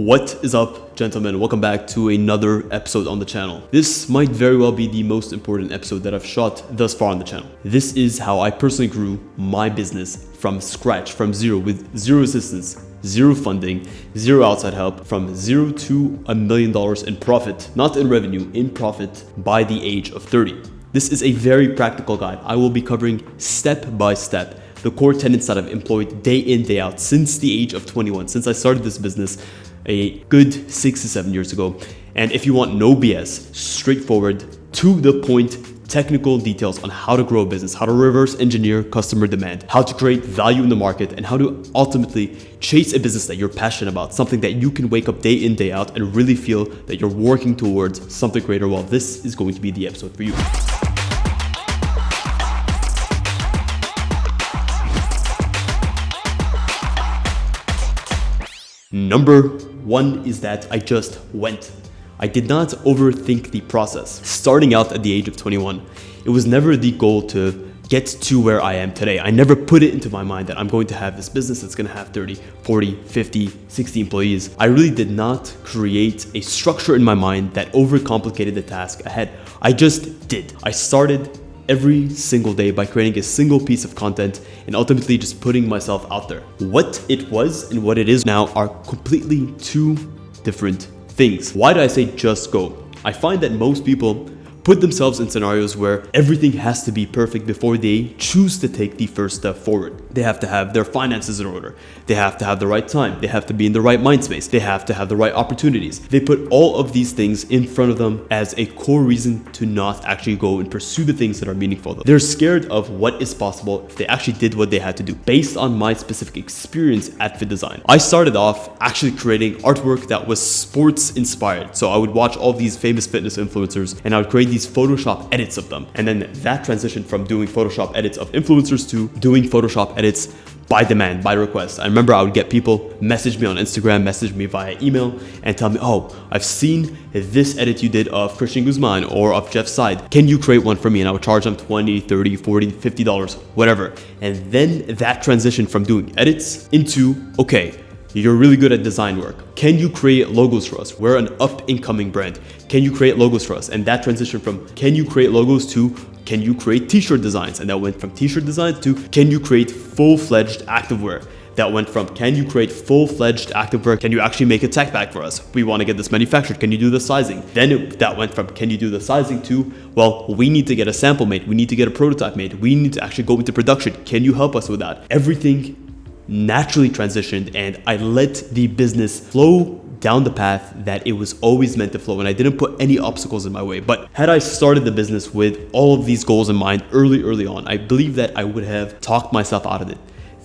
What is up, gentlemen? Welcome back to another episode on the channel. This might very well be the most important episode that I've shot thus far on the channel. This is how I personally grew my business from scratch, from zero, with zero assistance, zero funding, zero outside help, from zero to $1 million in profit, not in revenue, in profit by the age of 30. This is a very practical guide. I will be covering step by step the core tenets that I've employed day in, day out since the age of 21, since I started this business a good 6 to 7 years ago. And if you want no BS, straightforward, to the point, technical details on how to grow a business, how to reverse engineer customer demand, how to create value in the market, and how to ultimately chase a business that you're passionate about, something that you can wake up day in, day out and really feel that you're working towards something greater, well, this is going to be the episode for you. Number one is that I just went. I did not overthink the process. Starting out at the age of 21, it was never the goal to get to where I am today. I never put it into my mind that I'm going to have this business that's going to have 30, 40, 50, 60 employees. I really did not create a structure in my mind that overcomplicated the task ahead. I just did. I started every single day by creating a single piece of content and ultimately just putting myself out there. What it was and what it is now are completely two different things. Why do I say just go? I find that most people put themselves in scenarios where everything has to be perfect before they choose to take the first step forward. They have to have their finances in order. They have to have the right time. They have to be in the right mind space. They have to have the right opportunities. They put all of these things in front of them as a core reason to not actually go and pursue the things that are meaningful. They're scared of what is possible if they actually did what they had to do. Based on my specific experience at Fit Design, I started off actually creating artwork that was sports inspired. So I would watch all these famous fitness influencers and I would create these Photoshop edits of them. And then that transitioned from doing Photoshop edits of influencers to doing Photoshop edits by demand, by request. I remember I would get people message me on Instagram, message me via email and tell me, oh, I've seen this edit you did of Christian Guzman or of Jeff Side. Can you create one for me? And I would charge them $20, $30, $40, $50, whatever. And then that transitioned from doing edits into, okay, you're really good at design work. Can you create logos for us? We're an up-and-coming brand. Can you create logos for us? And that transition from can you create logos to can you create t-shirt designs? And that went from t-shirt designs to can you create full-fledged activewear? That went from can you create full-fledged activewear? Can you actually make a tech bag for us? We want to get this manufactured. Can you do the sizing? Then that went from can you do the sizing to, well, we need to get a sample made. We need to get a prototype made. We need to actually go into production. Can you help us with that? Everything naturally transitioned and I let the business flow down the path that it was always meant to flow, and I didn't put any obstacles in my way. But had I started the business with all of these goals in mind early on, I believe that I would have talked myself out of it.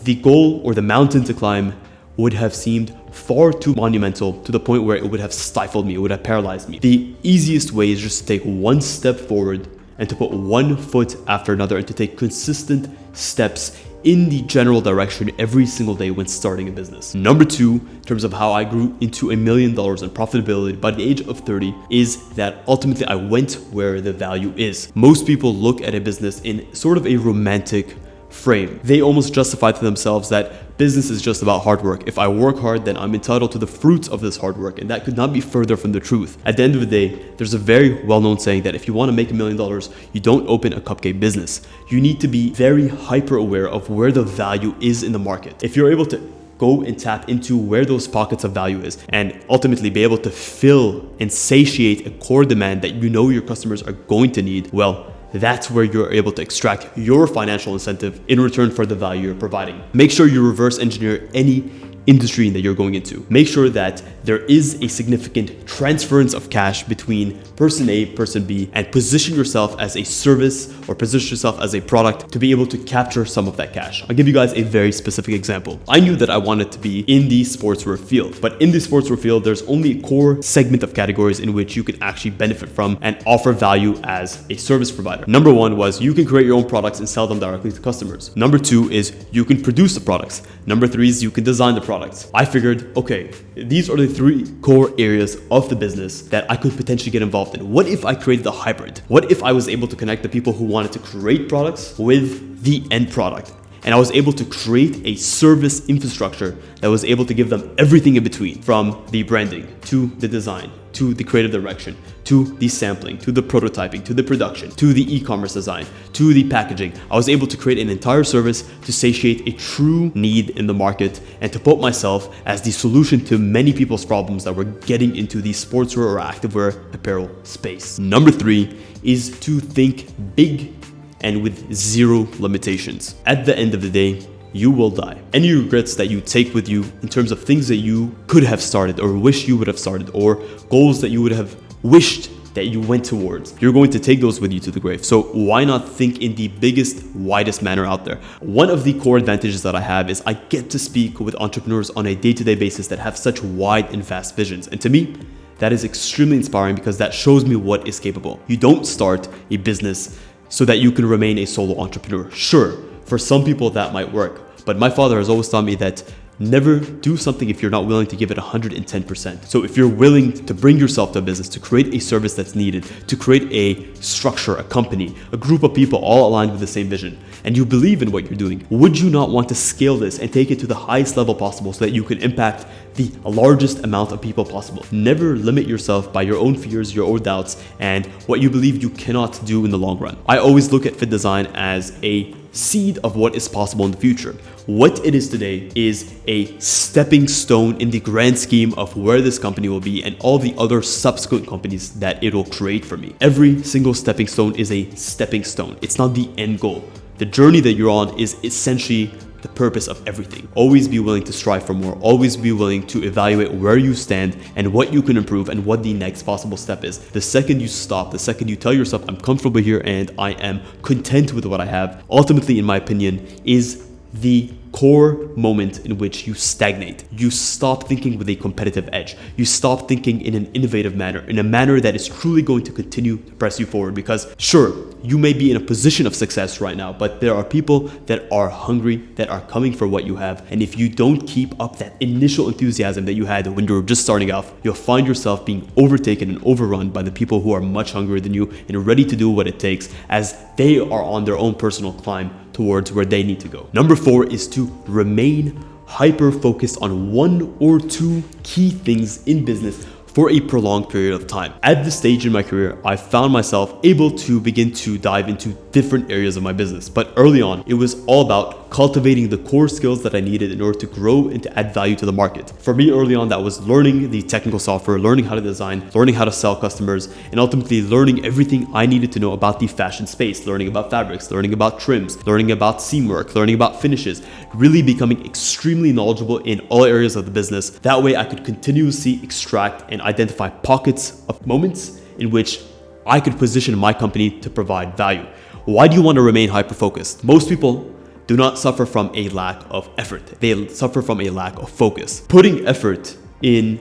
The goal or the mountain to climb would have seemed far too monumental to the point where it would have stifled me, it would have paralyzed me. The easiest way is just to take one step forward and to put one foot after another and to take consistent steps in the general direction every single day when starting a business. Number two, in terms of how I grew into $1 million in profitability by the age of 30, is that ultimately I went where the value is. Most people look at a business in sort of a romantic frame. They almost justify to themselves that business is just about hard work. If I work hard, then I'm entitled to the fruits of this hard work. And that could not be further from the truth. At the end of the day, there's a very well-known saying that if you want to make $1 million, you don't open a cupcake business. You need to be very hyper aware of where the value is in the market. If you're able to go and tap into where those pockets of value is and ultimately be able to fill and satiate a core demand that you know your customers are going to need, well, that's where you're able to extract your financial incentive in return for the value you're providing. Make sure you reverse engineer any industry that you're going into. Make sure that there is a significant transference of cash between person A, person B, and position yourself as a service or position yourself as a product to be able to capture some of that cash. I'll give you guys a very specific example. I knew that I wanted to be in the sportswear field, but in the sportswear field, there's only a core segment of categories in which you can actually benefit from and offer value as a service provider. Number one was you can create your own products and sell them directly to customers. Number two is you can produce the products. Number three is you can design the products. I figured, okay, these are the three core areas of the business that I could potentially get involved in. What if I created a hybrid? What if I was able to connect the people who wanted to create products with the end product? And I was able to create a service infrastructure that was able to give them everything in between, from the branding to the design, to the creative direction, to the sampling, to the prototyping, to the production, to the e-commerce design, to the packaging. I was able to create an entire service to satiate a true need in the market and to put myself as the solution to many people's problems that were getting into the sportswear or activewear apparel space. Number 3 is to think big and with zero limitations. At the end of the day, you will die. Any regrets that you take with you in terms of things that you could have started or wish you would have started, or goals that you would have wished that you went towards, you're going to take those with you to the grave. So why not think in the biggest, widest manner out there? One of the core advantages that I have is I get to speak with entrepreneurs on a day-to-day basis that have such wide and vast visions. And to me, that is extremely inspiring because that shows me what is capable. You don't start a business so that you can remain a solo entrepreneur. Sure, for some people that might work, but my father has always taught me that never do something if you're not willing to give it 110%. So if you're willing to bring yourself to a business, to create a service that's needed, to create a structure, a company, a group of people all aligned with the same vision, and you believe in what you're doing, would you not want to scale this and take it to the highest level possible so that you can impact the largest amount of people possible? Never limit yourself by your own fears, your own doubts, and what you believe you cannot do in the long run. I always look at Fit Design as a seed of what is possible in the future. What it is today is a stepping stone in the grand scheme of where this company will be and all the other subsequent companies that it'll create for me. Every single stepping stone is a stepping stone. It's not the end goal. The journey that you're on is essentially the purpose of everything. Always be willing to strive for more. Always be willing to evaluate where you stand and what you can improve and what the next possible step is. The second you stop, the second you tell yourself, I'm comfortable here and I am content with what I have, ultimately, in my opinion, is the core moment in which you stagnate. You stop thinking with a competitive edge. You stop thinking in an innovative manner, in a manner that is truly going to continue to press you forward. Because sure, you may be in a position of success right now, but there are people that are hungry, that are coming for what you have. And if you don't keep up that initial enthusiasm that you had when you were just starting off, you'll find yourself being overtaken and overrun by the people who are much hungrier than you and ready to do what it takes as they are on their own personal climb towards where they need to go. Number 4 is to remain hyper-focused on 1 or 2 key things in business for a prolonged period of time. At this stage in my career, I found myself able to begin to dive into different areas of my business. But early on, it was all about cultivating the core skills that I needed in order to grow and to add value to the market. For me early on, that was learning the technical software, learning how to design, learning how to sell customers, and ultimately learning everything I needed to know about the fashion space, learning about fabrics, learning about trims, learning about seam work, learning about finishes, really becoming extremely knowledgeable in all areas of the business. That way I could continuously extract and identify pockets of moments in which I could position my company to provide value. Why do you want to remain hyper-focused? Most people do not suffer from a lack of effort. They suffer from a lack of focus. Putting effort in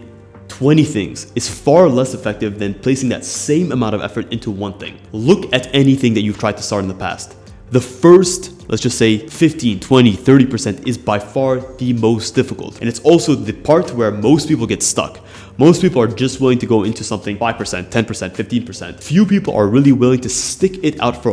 20 things is far less effective than placing that same amount of effort into one thing. Look at anything that you've tried to start in the past. The first, let's just say 15, 20, 30% is by far the most difficult. And it's also the part where most people get stuck. Most people are just willing to go into something 5%, 10%, 15%. Few people are really willing to stick it out for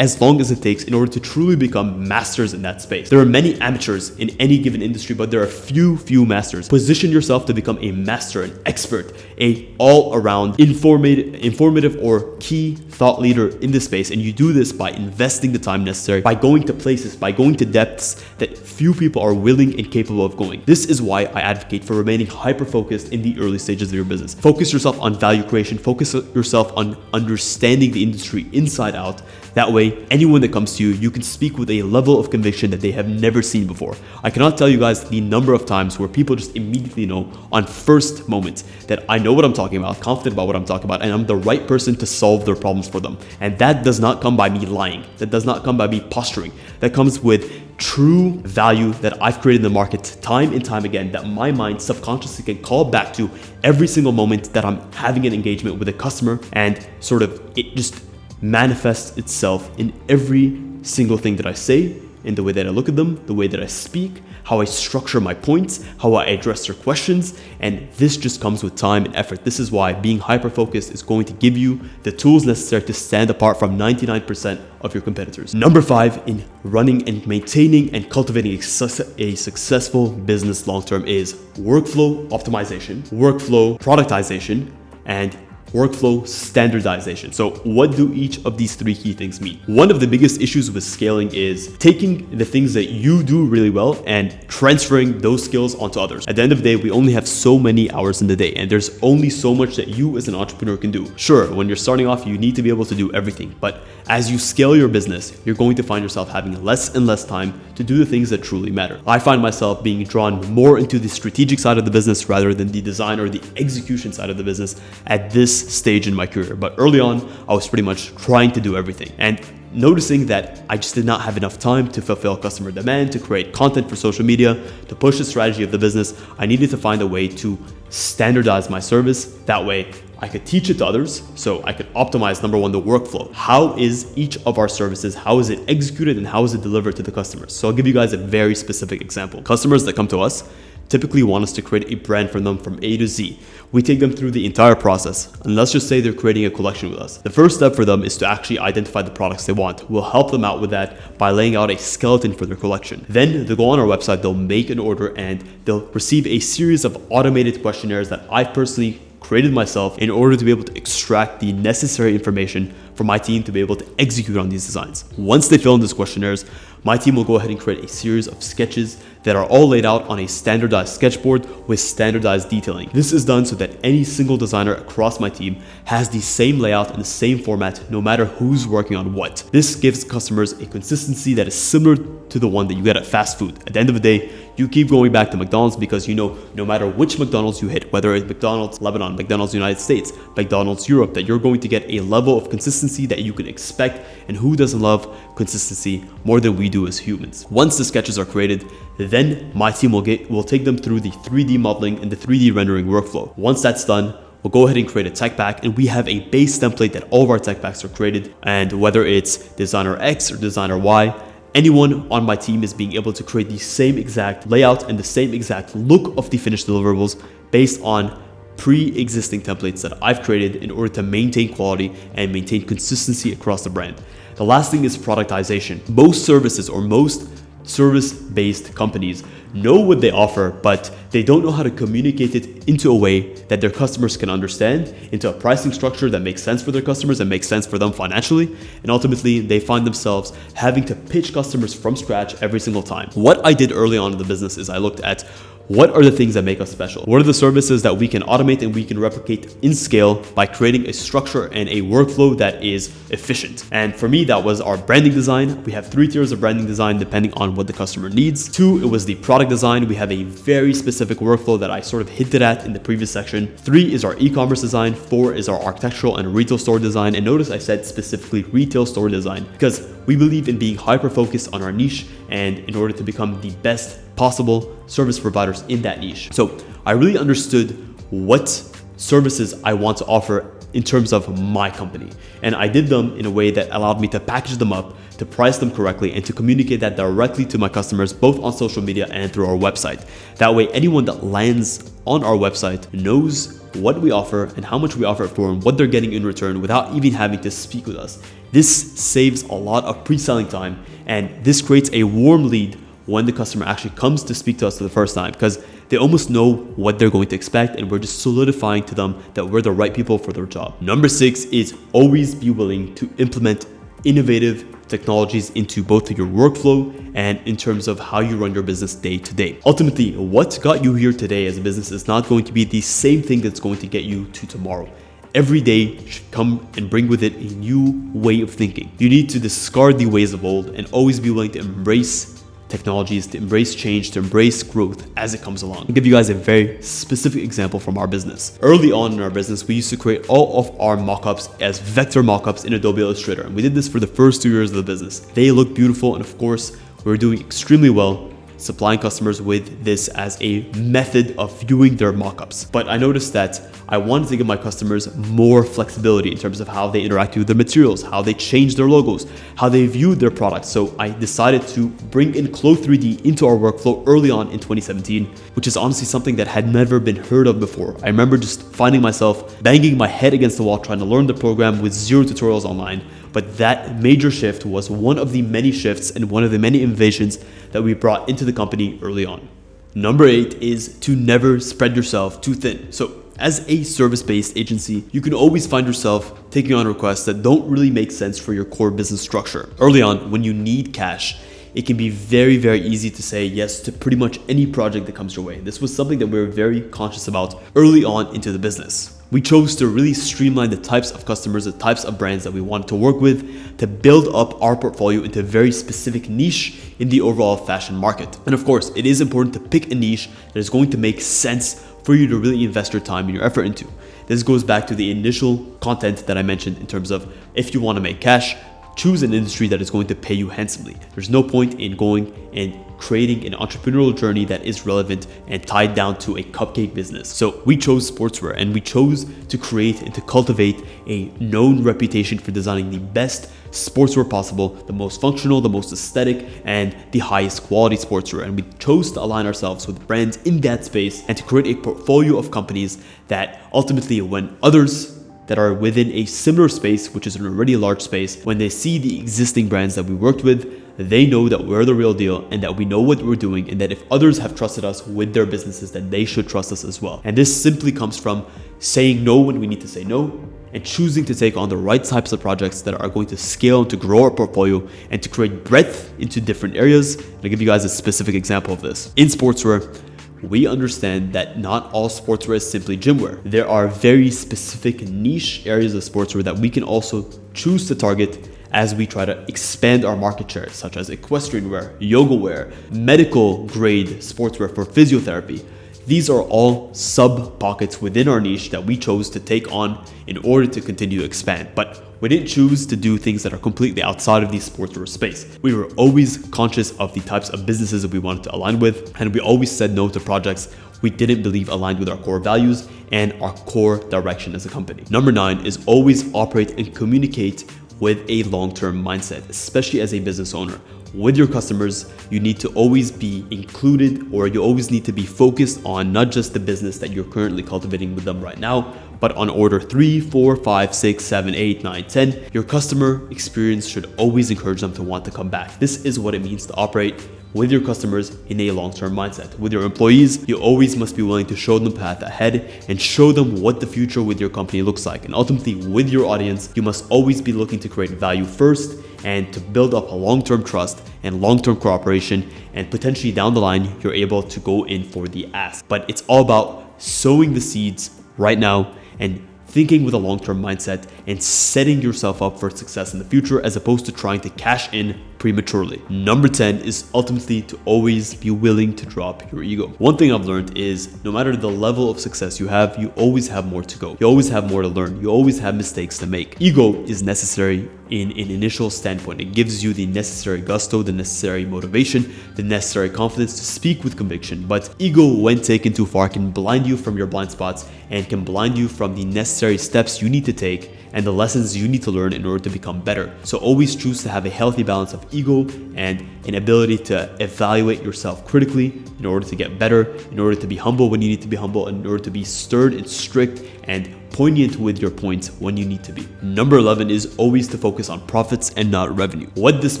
as long as it takes in order to truly become masters in that space. There are many amateurs in any given industry, but there are few masters. Position yourself to become a master, an expert, a all-around informative or key thought leader in this space. And you do this by investing the time necessary, by going to places, by going to depths that few people are willing and capable of going. This is why I advocate for remaining hyper-focused in the early stages of your business. Focus yourself on value creation. Focus yourself on understanding the industry inside out. That way, anyone that comes to you, you can speak with a level of conviction that they have never seen before. I cannot tell you guys the number of times where people just immediately know on first moment that I know what I'm talking about, confident about what I'm talking about, and I'm the right person to solve their problems for them. And that does not come by me lying. That does not come by me posturing. That comes with true value that I've created in the market time and time again, that my mind subconsciously can call back to every single moment that I'm having an engagement with a customer, and sort of it just manifests itself in every single thing that I say, in the way that I look at them, the way that I speak, how I structure my points, how I address their questions, and this just comes with time and effort. This is why being hyper-focused is going to give you the tools necessary to stand apart from 99% of your competitors. Number 5 in running and maintaining and cultivating a successful business long-term is workflow optimization, workflow productization, and workflow standardization. So what do each of these 3 key things mean? One of the biggest issues with scaling is taking the things that you do really well and transferring those skills onto others. At the end of the day, we only have so many hours in the day, and there's only so much that you as an entrepreneur can do. Sure, when you're starting off, you need to be able to do everything, but as you scale your business, you're going to find yourself having less and less time to do the things that truly matter. I find myself being drawn more into the strategic side of the business rather than the design or the execution side of the business at this stage in my career. But early on, I was pretty much trying to do everything and noticing that I just did not have enough time to fulfill customer demand, to create content for social media, to push the strategy of the business. I needed to find a way to standardize my service. That way I could teach it to others, so I could optimize, number 1, the workflow. How is each of our services, how is it executed, and how is it delivered to the customers? So I'll give you guys a very specific example. Customers that come to us typically want us to create a brand for them from A to Z. We take them through the entire process, and let's just say they're creating a collection with us. The first step for them is to actually identify the products they want. We'll help them out with that by laying out a skeleton for their collection. Then they'll go on our website, they'll make an order, and they'll receive a series of automated questionnaires that I personally created myself in order to be able to extract the necessary information for my team to be able to execute on these designs. Once they fill in these questionnaires, my team will go ahead and create a series of sketches that are all laid out on a standardized sketchboard with standardized detailing. This is done so that any single designer across my team has the same layout and the same format no matter who's working on what. This gives customers a consistency that is similar to the one that you get at fast food. At the end of the day, you keep going back to McDonald's because you know no matter which McDonald's you hit, whether it's McDonald's Lebanon, McDonald's United States, McDonald's Europe, that you're going to get a level of consistency that you can expect, and who doesn't love consistency more than we do as humans? Once the sketches are created, then my team will take them through the 3D modeling and the 3D rendering workflow. Once that's done, we'll go ahead and create a tech pack, and we have a base template that all of our tech packs are created, and whether it's designer X or designer Y, anyone on my team is being able to create the same exact layout and the same exact look of the finished deliverables based on pre-existing templates that I've created in order to maintain quality and maintain consistency across the brand. The last thing is productization. Most services or most service-based companies know what they offer, but they don't know how to communicate it into a way that their customers can understand, into a pricing structure that makes sense for their customers and makes sense for them financially. And ultimately, they find themselves having to pitch customers from scratch every single time. What I did early on in the business is I looked at what are the things that make us special? What are the services that we can automate and we can replicate in scale by creating a structure and a workflow that is efficient? And for me, that was our branding design. We have 3 tiers of branding design depending on what the customer needs. 2, it was the product design. We have a very specific workflow that I sort of hinted at in the previous section. 3 is our e-commerce design. 4 is our architectural and retail store design. And notice I said specifically retail store design because we believe in being hyper-focused on our niche and in order to become the best possible service providers in that niche. So I really understood what services I want to offer in terms of my company. And I did them in a way that allowed me to package them up, to price them correctly, and to communicate that directly to my customers, both on social media and through our website. That way, anyone that lands on our website knows what we offer and how much we offer it for and what they're getting in return without even having to speak with us. This saves a lot of pre-selling time, and this creates a warm lead when the customer actually comes to speak to us for the first time, because they almost know what they're going to expect, and we're just solidifying to them that we're the right people for their job. Number 6 is always be willing to implement innovative technologies into both your workflow and in terms of how you run your business day to day. Ultimately, what got you here today as a business is not going to be the same thing that's going to get you to tomorrow. Every day should come and bring with it a new way of thinking. You need to discard the ways of old and always be willing to embrace technologies, to embrace change, to embrace growth as it comes along. I'll give you guys a very specific example from our business. Early on in our business, we used to create all of our mockups as vector mockups in Adobe Illustrator. And we did this for the first 2 years of the business. They look beautiful, and of course, we were doing extremely well. supplying customers with this as a method of viewing their mockups. But I noticed that I wanted to give my customers more flexibility in terms of how they interact with the materials, how they change their logos, how they view their products. So I decided to bring in Clo 3D into our workflow early on in 2017, which is honestly something that had never been heard of before. I remember just finding myself banging my head against the wall trying to learn the program with zero tutorials online. But that major shift was one of the many shifts and one of the many innovations that we brought into the company early on. Number 8 is to never spread yourself too thin. So as a service-based agency, you can always find yourself taking on requests that don't really make sense for your core business structure. Early on, when you need cash, it can be very, very easy to say yes to pretty much any project that comes your way. This was something that we were very conscious about early on into the business. We chose to really streamline the types of customers, the types of brands that we wanted to work with to build up our portfolio into a very specific niche in the overall fashion market. And of course, it is important to pick a niche that is going to make sense for you to really invest your time and your effort into. This goes back to the initial content that I mentioned in terms of if you want to make cash, choose an industry that is going to pay you handsomely. There's no point in going and creating an entrepreneurial journey that is relevant and tied down to a cupcake business. So we chose sportswear, and we chose to create and to cultivate a known reputation for designing the best sportswear possible, the most functional, the most aesthetic, and the highest quality sportswear. And we chose to align ourselves with brands in that space and to create a portfolio of companies that ultimately, when others that are within a similar space, which is an already large space, when they see the existing brands that we worked with, they know that we're the real deal and that we know what we're doing, and that if others have trusted us with their businesses, then they should trust us as well. And this simply comes from saying no when we need to say no, and choosing to take on the right types of projects that are going to scale and to grow our portfolio and to create breadth into different areas. And I'll give you guys a specific example of this. In sportswear, we understand that not all sportswear is simply gym wear. There are very specific niche areas of sportswear that we can also choose to target as we try to expand our market share, such as equestrian wear, yoga wear, medical grade sportswear for physiotherapy. These are all sub pockets within our niche that we chose to take on in order to continue to expand. But we didn't choose to do things that are completely outside of the sportswear space. We were always conscious of the types of businesses that we wanted to align with, and we always said no to projects we didn't believe aligned with our core values and our core direction as a company. Number 9 is always operate and communicate with a long-term mindset, especially as a business owner. With your customers, you need to always be included, or you always need to be focused on not just the business that you're currently cultivating with them right now, but on order 3, 4, 5, 6, 7, 8, 9, 10. Your customer experience should always encourage them to want to come back. This is what it means to operate with your customers in a long-term mindset. With your employees, you always must be willing to show them the path ahead and show them what the future with your company looks like. And ultimately, with your audience, you must always be looking to create value first and to build up a long-term trust and long-term cooperation, and potentially down the line, you're able to go in for the ask. But it's all about sowing the seeds right now and thinking with a long-term mindset and setting yourself up for success in the future, as opposed to trying to cash in prematurely. Number 10 is ultimately to always be willing to drop your ego. One thing I've learned is no matter the level of success you have, you always have more to go. You always have more to learn. You always have mistakes to make. Ego is necessary in an initial standpoint. It gives you the necessary gusto, the necessary motivation, the necessary confidence to speak with conviction. But ego, when taken too far, can blind you from your blind spots and can blind you from the necessary steps you need to take and the lessons you need to learn in order to become better. So always choose to have a healthy balance of ego and an ability to evaluate yourself critically in order to get better, in order to be humble when you need to be humble, and in order to be stern and strict and poignant with your points when you need to be. Number 11 is always to focus on profits and not revenue. What this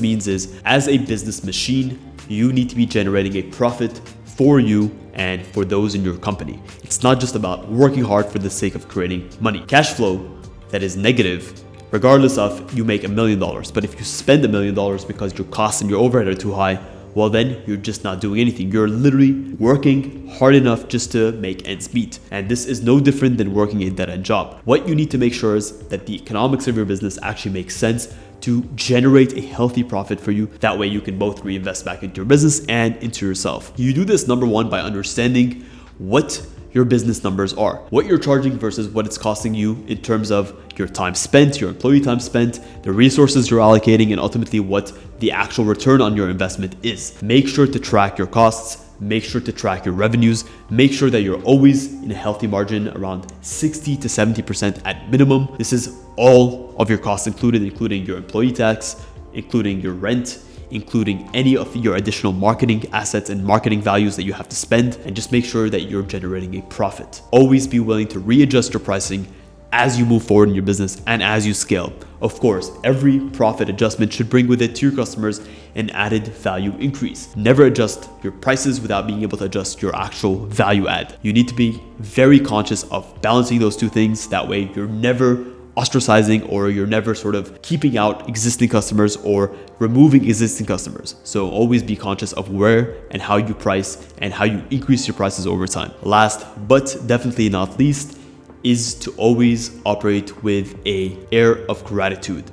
means is, as a business machine, you need to be generating a profit for you and for those in your company. It's not just about working hard for the sake of creating money. Cash flow that is negative, regardless of you make $1 million, but if you spend $1 million because your costs and your overhead are too high, well then you're just not doing anything. You're literally working hard enough just to make ends meet. And this is no different than working a dead-end job. What you need to make sure is that the economics of your business actually makes sense to generate a healthy profit for you. That way you can both reinvest back into your business and into yourself. You do this, number 1, by understanding what your business numbers are. What you're charging versus what it's costing you in terms of your time spent, your employee time spent, the resources you're allocating, and ultimately what the actual return on your investment is. Make sure to track your costs. Make sure to track your revenues. Make sure that you're always in a healthy margin, around 60 to 70% at minimum. This is all of your costs included, including your employee tax, including your rent, including any of your additional marketing assets and marketing values that you have to spend, and just make sure that you're generating a profit. Always be willing to readjust your pricing as you move forward in your business and as you scale. Of course, every profit adjustment should bring with it to your customers an added value increase. Never adjust your prices without being able to adjust your actual value add. You need to be very conscious of balancing those two things. That way you're never ostracizing, or you're never sort of keeping out existing customers or removing existing customers. So always be conscious of where and how you price and how you increase your prices over time. Last but definitely not least is to always operate with an air of gratitude.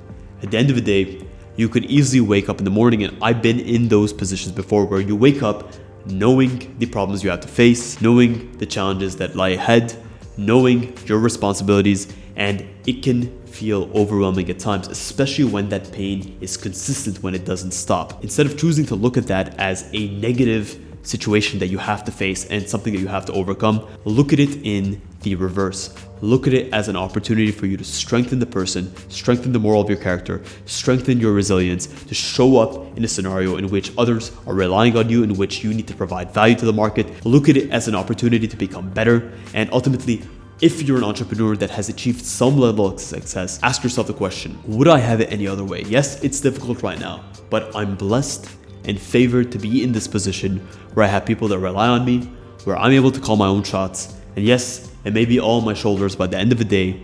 At the end of the day, you could easily wake up in the morning, and I've been in those positions before, where you wake up knowing the problems you have to face, knowing the challenges that lie ahead, knowing your responsibilities, and it can feel overwhelming at times, especially when that pain is consistent, when it doesn't stop. Instead of choosing to look at that as a negative situation that you have to face and something that you have to overcome, look at it in the reverse. Look at it as an opportunity for you to strengthen the person, strengthen the moral of your character, strengthen your resilience, to show up in a scenario in which others are relying on you, in which you need to provide value to the market. Look at it as an opportunity to become better, and ultimately, if you're an entrepreneur that has achieved some level of success, ask yourself the question, would I have it any other way? Yes, it's difficult right now, but I'm blessed and favored to be in this position where I have people that rely on me, where I'm able to call my own shots. And yes, it may be all on my shoulders, but at the end of the day,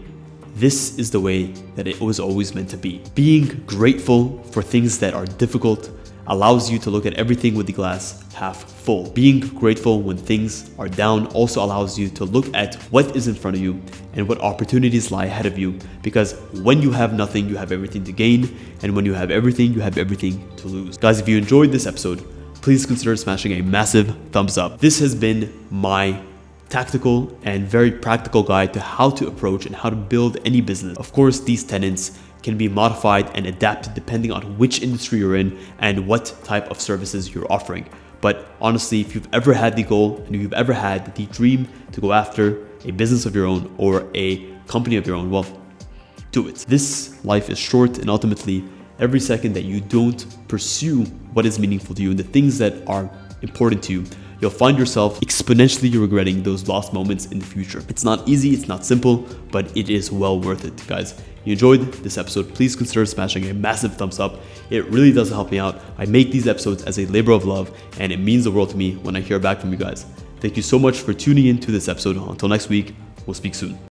this is the way that it was always meant to be. Being grateful for things that are difficult allows you to look at everything with the glass half full. Being grateful when things are down also allows you to look at what is in front of you and what opportunities lie ahead of you, because when you have nothing, you have everything to gain, and when you have everything, you have everything to lose. Guys, if you enjoyed this episode, please consider smashing a massive thumbs up. This has been my tactical and very practical guide to how to approach and how to build any business. Of course, these tenets can be modified and adapted depending on which industry you're in and what type of services you're offering. But honestly, if you've ever had the goal and you've ever had the dream to go after a business of your own or a company of your own, well, do it. This life is short, and ultimately, every second that you don't pursue what is meaningful to you and the things that are important to you, you'll find yourself exponentially regretting those lost moments in the future. It's not easy, it's not simple, but it is well worth it, guys. If you enjoyed this episode, please consider smashing a massive thumbs up. It really does help me out. I make these episodes as a labor of love, and it means the world to me when I hear back from you guys. Thank you so much for tuning in to this episode. Until next week, we'll speak soon.